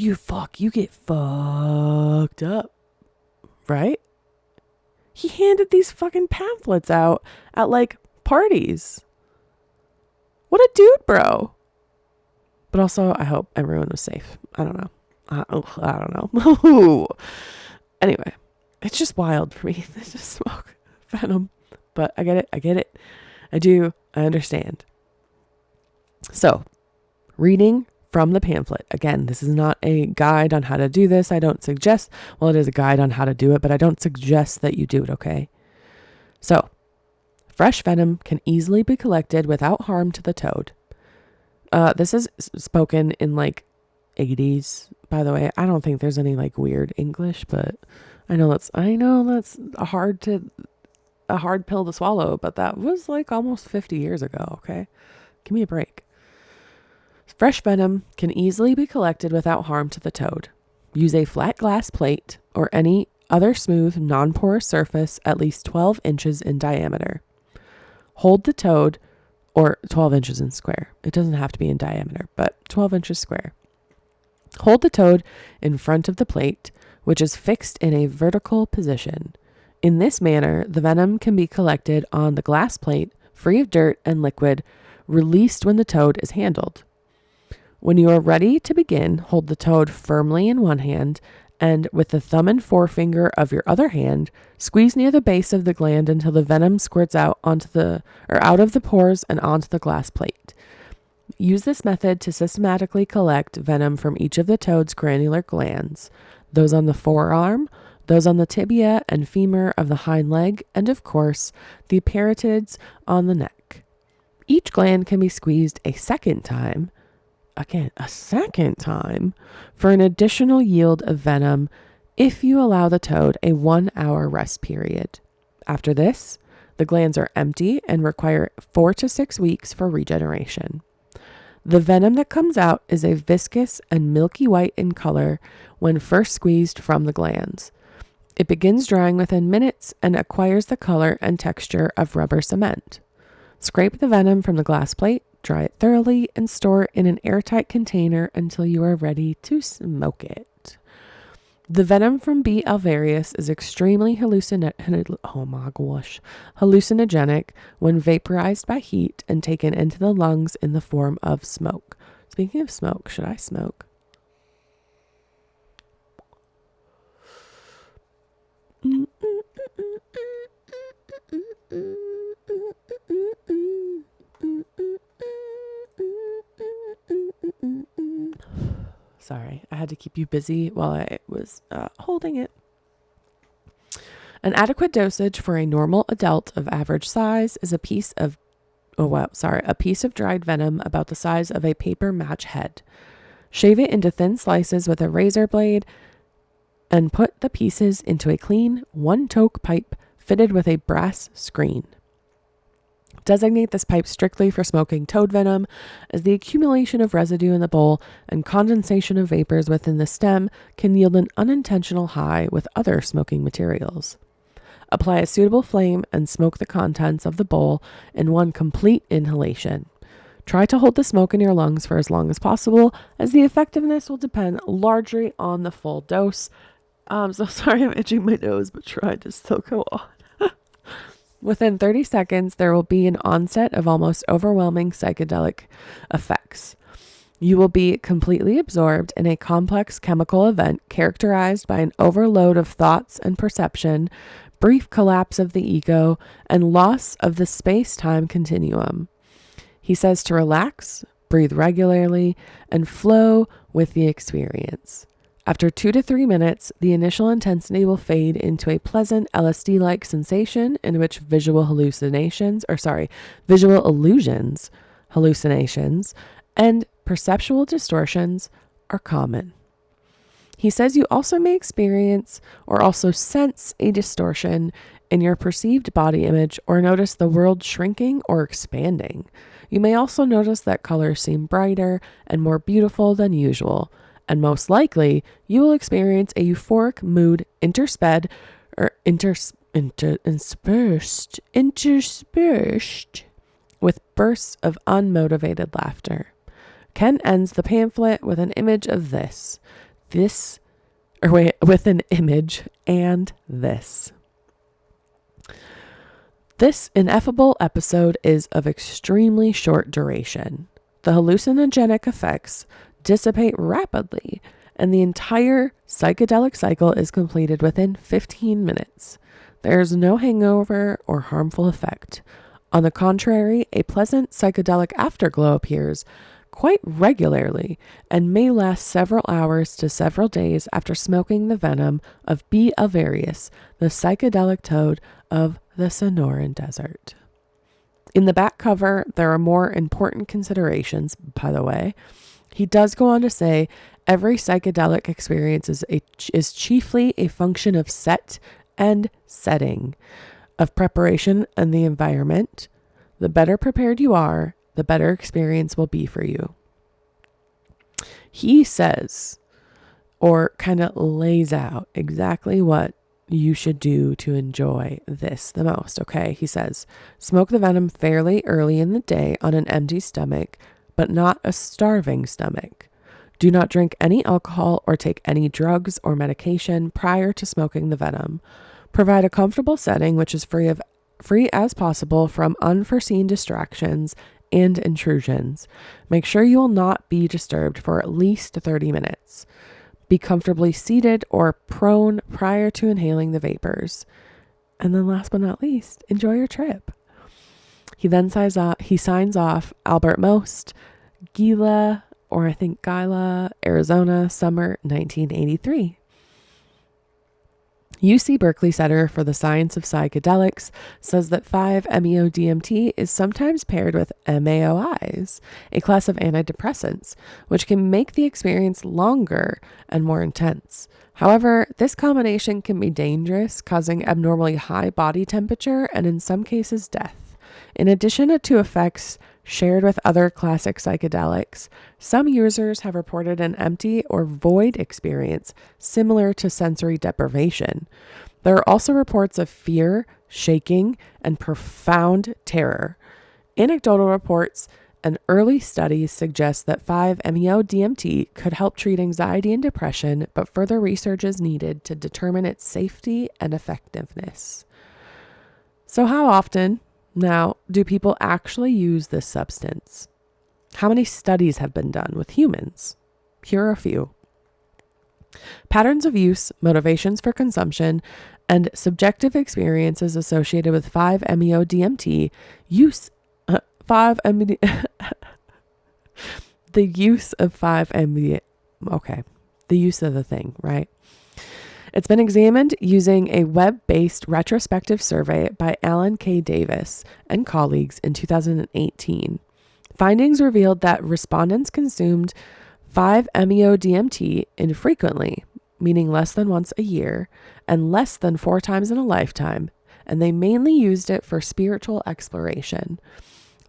fucked up, right? He handed these fucking pamphlets out at like parties. What a dude, bro. But also, I hope everyone was safe. I don't know. I don't know. Anyway, it's just wild for me to just smoke venom. But I get it. I do. I understand. So, reading from the pamphlet. Again, this is not a guide on how to do this. I don't suggest, well, it is a guide on how to do it, but I don't suggest that you do it, okay? So, fresh venom can easily be collected without harm to the toad. This is spoken in like 80s, by the way. I don't think there's any like weird English, but I know that's a hard pill to swallow, but that was like almost 50 years ago, okay? Give me a break. Fresh venom can easily be collected without harm to the toad. Use a flat glass plate or any other smooth, non-porous surface at least 12 inches in diameter. Hold the toad, or 12 inches in square. It doesn't have to be in diameter, but 12 inches square. Hold the toad in front of the plate, which is fixed in a vertical position. In this manner, the venom can be collected on the glass plate, free of dirt and liquid, released when the toad is handled. When you are ready to begin, hold the toad firmly in one hand, and with the thumb and forefinger of your other hand, squeeze near the base of the gland until the venom squirts out out of the pores and onto the glass plate. Use this method to systematically collect venom from each of the toad's granular glands, those on the forearm, those on the tibia and femur of the hind leg, and of course, the parotids on the neck. Each gland can be squeezed a second time, for an additional yield of venom if you allow the toad a 1-hour rest period. After this, the glands are empty and require 4 to 6 weeks for regeneration. The venom that comes out is a viscous and milky white in color when first squeezed from the glands. It begins drying within minutes and acquires the color and texture of rubber cement. Scrape the venom from the glass plate, dry it thoroughly, and store it in an airtight container until you are ready to smoke it. The venom from B. alvarius is extremely hallucinogenic when vaporized by heat and taken into the lungs in the form of smoke. Speaking of smoke, should I smoke? Sorry, I had to keep you busy while I was holding it. An adequate dosage for a normal adult of average size is a piece of dried venom about the size of a paper match head. Shave it into thin slices with a razor blade and put the pieces into a clean 1-toke pipe fitted with a brass screen. Designate this pipe strictly for smoking toad venom, as the accumulation of residue in the bowl and condensation of vapors within the stem can yield an unintentional high with other smoking materials. Apply a suitable flame and smoke the contents of the bowl in one complete inhalation. Try to hold the smoke in your lungs for as long as possible, as the effectiveness will depend largely on the full dose. So sorry I'm itching my nose, but try to still go on. Within 30 seconds, there will be an onset of almost overwhelming psychedelic effects. You will be completely absorbed in a complex chemical event characterized by an overload of thoughts and perception, brief collapse of the ego, and loss of the space-time continuum. He says to relax, breathe regularly, and flow with the experience. After 2 to 3 minutes, the initial intensity will fade into a pleasant LSD-like sensation in which visual illusions, hallucinations, and perceptual distortions are common. He says you also may experience or also sense a distortion in your perceived body image or notice the world shrinking or expanding. You may also notice that colors seem brighter and more beautiful than usual. And most likely, you will experience a euphoric mood interspersed with bursts of unmotivated laughter. Ken ends the pamphlet with an image of with an image and this. This ineffable episode is of extremely short duration. The hallucinogenic effects dissipate rapidly, and the entire psychedelic cycle is completed within 15 minutes. There is no hangover or harmful effect. On the contrary, a pleasant psychedelic afterglow appears quite regularly and may last several hours to several days after smoking the venom of B. alvarius, the psychedelic toad of the Sonoran Desert. In the back cover, there are more important considerations, by the way. He does go on to say every psychedelic experience is chiefly a function of set and setting, of preparation and the environment. The better prepared you are, the better experience will be for you. He says, or kind of lays out exactly what you should do to enjoy this the most, okay? He says, smoke the venom fairly early in the day on an empty stomach, but not a starving stomach. Do not drink any alcohol or take any drugs or medication prior to smoking the venom. Provide a comfortable setting which is free as possible from unforeseen distractions and intrusions. Make sure you will not be disturbed for at least 30 minutes. Be comfortably seated or prone prior to inhaling the vapors. And then last but not least, enjoy your trip. He then signs off Albert Most, Gila, or I think Gila, Arizona, summer 1983. UC Berkeley Center for the Science of Psychedelics says that 5-MeO-DMT is sometimes paired with MAOIs, a class of antidepressants, which can make the experience longer and more intense. However, this combination can be dangerous, causing abnormally high body temperature and in some cases death. In addition to effects shared with other classic psychedelics, some users have reported an empty or void experience similar to sensory deprivation. There are also reports of fear, shaking, and profound terror. Anecdotal reports and early studies suggest that 5-MeO-DMT could help treat anxiety and depression, but further research is needed to determine its safety and effectiveness. So how often now do people actually use this substance? How many studies have been done with humans? Here are a few. Patterns of use, motivations for consumption, and subjective experiences associated with 5-MeO-DMT use. The use of 5-MeO. Okay, the use of the thing, right? It's been examined using a web-based retrospective survey by Alan K. Davis and colleagues in 2018. Findings revealed that respondents consumed 5-MeO-DMT infrequently, meaning less than once a year, and less than 4 times in a lifetime, and they mainly used it for spiritual exploration.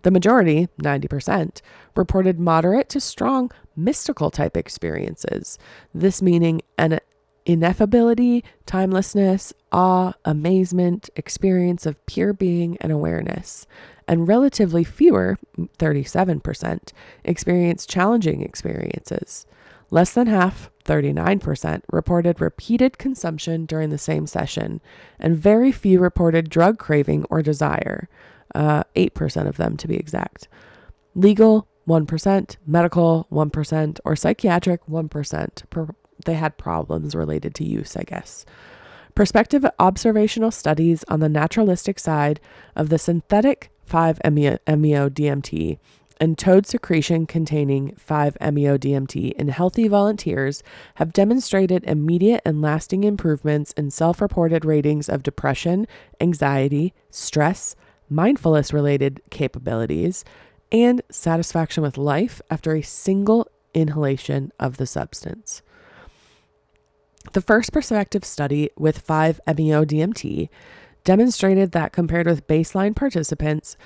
The majority, 90%, reported moderate to strong mystical type experiences, this meaning an ineffability, timelessness, awe, amazement, experience of pure being and awareness. And relatively fewer, 37%, experienced challenging experiences. Less than half, 39%, reported repeated consumption during the same session, and very few reported drug craving or desire. 8% of them to be exact. Legal, 1%, medical, 1%, or psychiatric, 1%. They had problems related to use, I guess. Prospective observational studies on the naturalistic side of the synthetic 5-MeO-DMT and toad secretion containing 5-MeO-DMT in healthy volunteers have demonstrated immediate and lasting improvements in self-reported ratings of depression, anxiety, stress, mindfulness-related capabilities, and satisfaction with life after a single inhalation of the substance. The first prospective study with 5-MeO-DMT demonstrated that compared with baseline participants,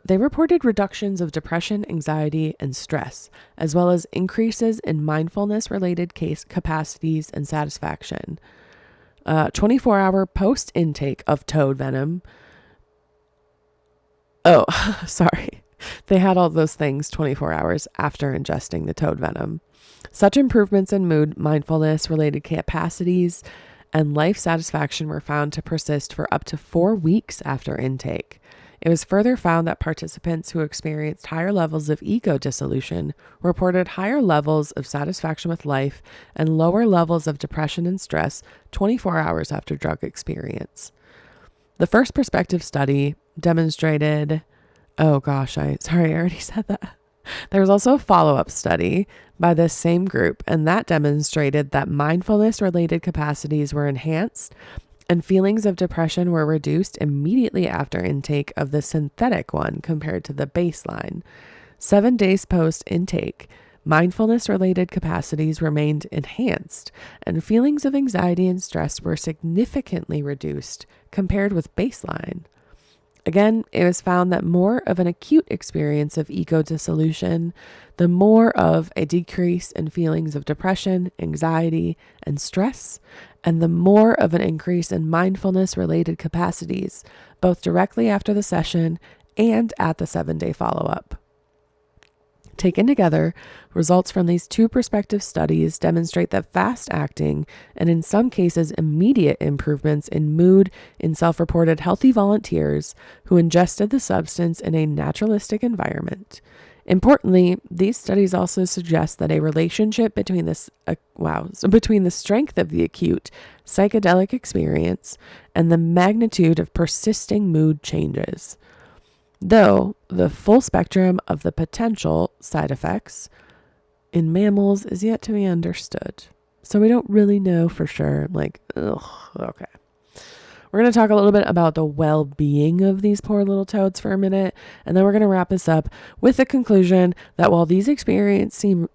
they reported reductions of depression, anxiety, and stress, as well as increases in mindfulness-related capacities and satisfaction. 24-hour post-intake of toad venom. Oh, sorry. They had all those things 24 hours after ingesting the toad venom. Such improvements in mood, mindfulness-related capacities, and life satisfaction were found to persist for up to 4 weeks after intake. It was further found that participants who experienced higher levels of ego dissolution reported higher levels of satisfaction with life and lower levels of depression and stress 24 hours after drug experience. The first prospective study demonstrated, I already said that. There was also a follow-up study by this same group, and that demonstrated that mindfulness-related capacities were enhanced and feelings of depression were reduced immediately after intake of the synthetic one compared to the baseline. 7 days post-intake, mindfulness-related capacities remained enhanced, and feelings of anxiety and stress were significantly reduced compared with baseline. Again, it was found that more of an acute experience of ego dissolution, the more of a decrease in feelings of depression, anxiety, and stress, and the more of an increase in mindfulness-related capacities, both directly after the session and at the 7-day follow-up. Taken together, results from these two prospective studies demonstrate that fast-acting and in some cases immediate improvements in mood in self-reported healthy volunteers who ingested the substance in a naturalistic environment. Importantly, these studies also suggest that a relationship between the strength of the acute psychedelic experience and the magnitude of persisting mood changes. Though the full spectrum of the potential side effects in mammals is yet to be understood. So we don't really know for sure. Okay. We're going to talk a little bit about the well-being of these poor little toads for a minute, and then we're going to wrap this up with the conclusion that while these experiences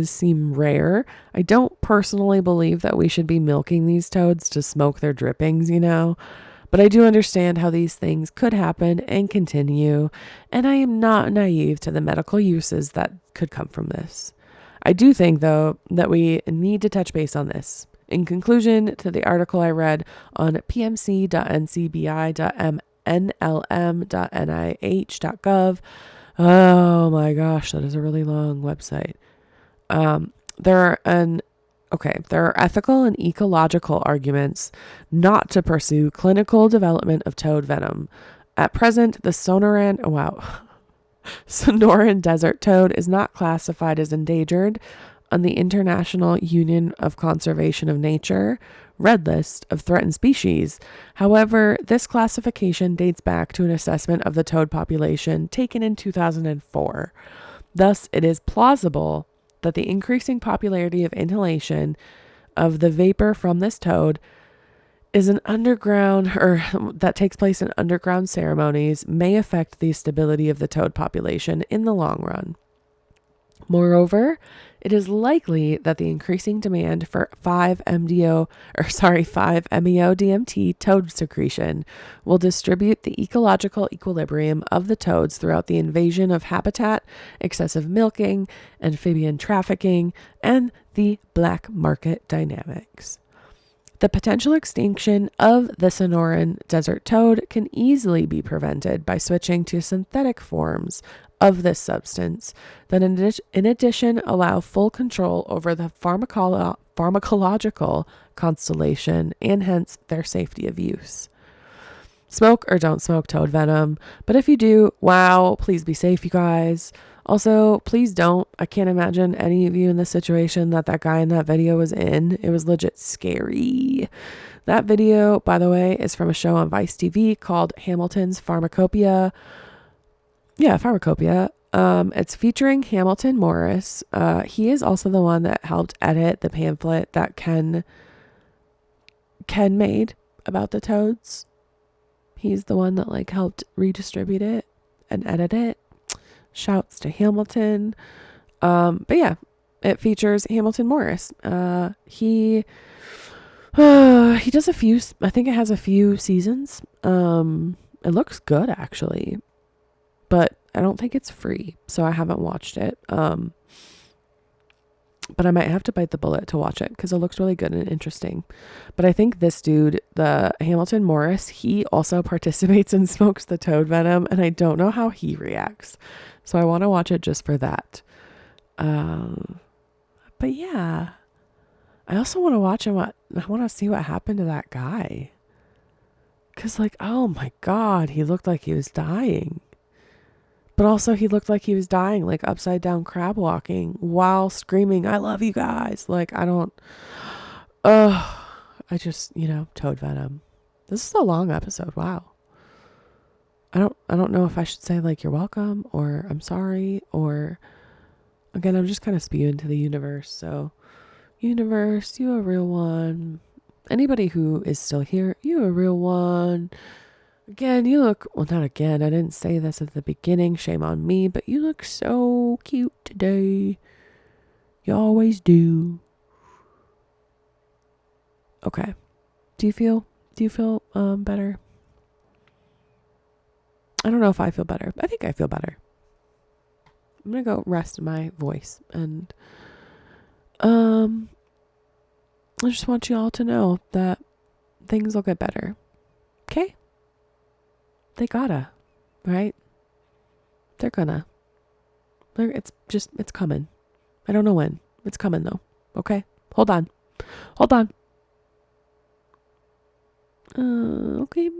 seem rare, I don't personally believe that we should be milking these toads to smoke their drippings, But I do understand how these things could happen and continue, and I am not naive to the medical uses that could come from this. I do think, though, that we need to touch base on this. In conclusion to the article I read on pmc.ncbi.nlm.nih.gov, oh my gosh, that is a really long website. There are ethical and ecological arguments not to pursue clinical development of toad venom. At present, the Sonoran desert toad is not classified as endangered on the International Union of Conservation of Nature Red List of Threatened Species. However, this classification dates back to an assessment of the toad population taken in 2004. Thus, it is plausible that the increasing popularity of inhalation of the vapor from this toad is that takes place in underground ceremonies may affect the stability of the toad population in the long run. Moreover, it is likely that the increasing demand for 5-MeO-DMT toad secretion will distribute the ecological equilibrium of the toads throughout the invasion of habitat, excessive milking, amphibian trafficking, and the black market dynamics. The potential extinction of the Sonoran desert toad can easily be prevented by switching to synthetic forms of this substance that, in addition, allow full control over the pharmacological constellation and hence their safety of use. Smoke or don't smoke toad venom, but if you do, wow, please be safe, you guys. Also, please don't. I can't imagine any of you in the situation that guy in that video was in. It was legit scary. That video, by the way, is from a show on Vice TV called Hamilton's Pharmacopoeia. Yeah, Pharmacopoeia. It's featuring Hamilton Morris. He is also the one that helped edit the pamphlet that Ken made about the toads. He's the one that like helped redistribute it and edit it. Shouts to Hamilton. But yeah, it features Hamilton Morris. He does a few, I think it has a few seasons. It looks good actually, but I don't think it's free, so I haven't watched it. But I might have to bite the bullet to watch it because it looks really good and interesting. But I think this dude, the Hamilton Morris, he also participates and smokes the toad venom, and I don't know how he reacts. So I want to watch it just for that. But yeah, I also want to watch I want to see what happened to that guy. Because like, oh my God, he looked like he was dying. But also he looked like he was dying, like upside down crab walking while screaming, I love you guys. Like, I just, toad venom. This is a long episode. Wow. I don't know if I should say like, you're welcome or I'm sorry, or again, I'm just kind of spewing to the universe. So universe, you a real one. Anybody who is still here, you a real one. Again, you look, well, not again, I didn't say this at the beginning, shame on me, but you look so cute today. You always do. Okay. Do you feel better? I don't know if I feel better. I think I feel better. I'm going to go rest my voice, and I just want you all to know that things will get better. Okay? They gotta, right? They're gonna. It's coming. I don't know when. It's coming though. Okay? Hold on. Okay, bye.